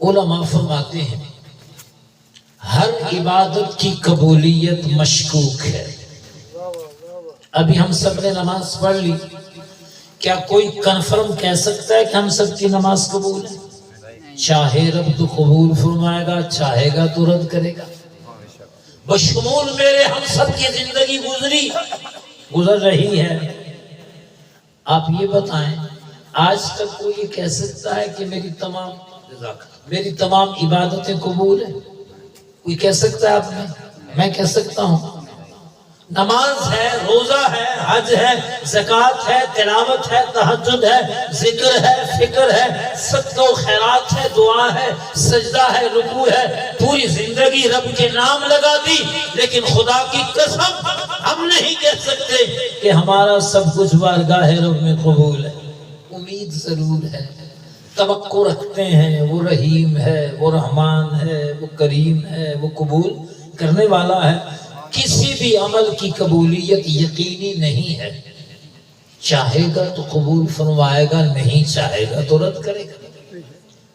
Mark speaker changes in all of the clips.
Speaker 1: علماء فرماتے ہیں ہر عبادت کی قبولیت مشکوک ہے. ابھی ہم سب نے نماز پڑھ لی، کیا کوئی کنفرم کہہ سکتا ہے کہ ہم سب کی نماز قبول ہے؟ چاہے رب تو قبول فرمائے گا، چاہے گا تو رد کرے گا. بشمول میرے ہم سب کی زندگی گزر رہی ہے. آپ یہ بتائیں آج تک کوئی یہ کہہ سکتا ہے کہ میری تمام عبادتیں قبول ہیں؟ کوئی کہہ سکتا ہے؟ آپ نے؟ میں کہہ سکتا ہوں. نماز ہے، روزہ ہے، حج ہے، زکوٰۃ ہے، تلاوت ہے، تہجد ہے، ذکر ہے، فکر ہے، صدقہ و خیرات ہے، دعا ہے، سجدہ ہے، رکوع ہے. پوری زندگی رب کے نام لگا دی، لیکن خدا کی قسم ہم نہیں کہہ سکتے کہ ہمارا سب کچھ بارگاہ رب میں قبول ہے. امید ضرور ہے، توقع رکھتے ہیں، وہ رحیم ہے، وہ رحمان ہے، وہ کریم ہے، وہ قبول کرنے والا ہے. کسی بھی عمل کی قبولیت یقینی نہیں ہے. چاہے گا تو قبول فرمائے گا، نہیں چاہے گا تو رد کرے گا.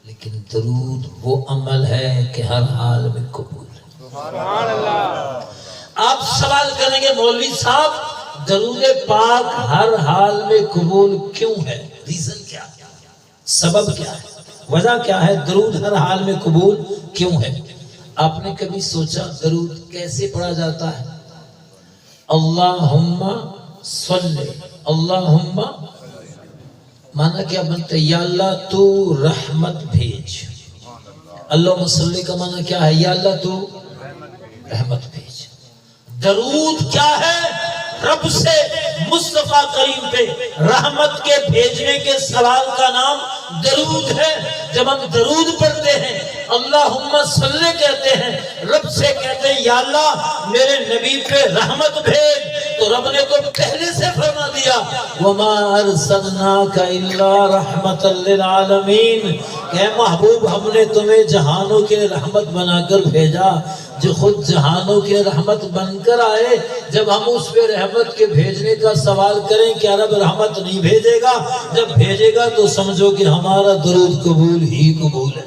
Speaker 1: لیکن درود وہ عمل ہے کہ ہر حال میں قبول ہے. سبحان اللہ. آپ سوال کریں گے مولوی صاحب درود پاک ہر حال میں قبول کیوں ہے؟ ریزن کیا ہے؟ سبب کیا ہے؟ وجہ کیا ہے؟ درود ہر حال میں قبول کیوں ہے؟ آپ نے کبھی سوچا درود کیسے پڑھا جاتا ہے؟ اللہم صلی، اللہم مانا کیا بنتا ہے؟ یا اللہ تو رحمت بھیج. اللہم صلی کا مانا کیا ہے؟ یا اللہ تو رحمت بھیج. درود کیا ہے؟ رب سے مصطفیٰ کریم پہ رحمت کے بھیجنے کے سوال کا نام درود ہے. جب ہم درود پڑھتے ہیں، اللہم صلی کہتے ہیں، رب سے کہتے ہیں یا اللہ میرے نبی پہ رحمت بھیج، تو رب نے تو پہلے سے فرما دیا وَمَا أَرْسَلْنَاكَ إِلَّا رَحْمَةً لِلْعَالَمِينَ کہ محبوب ہم نے تمہیں جہانوں کے رحمت بنا کر بھیجا. جو خود جہانوں کے رحمت بن کر آئے، جب ہم اس پہ رحمت کے بھیجنے کا سوال کریں کیا رب رحمت نہیں بھیجے گا؟ جب بھیجے گا تو سمجھو کہ ہمارا درود قبول ہی قبول ہے.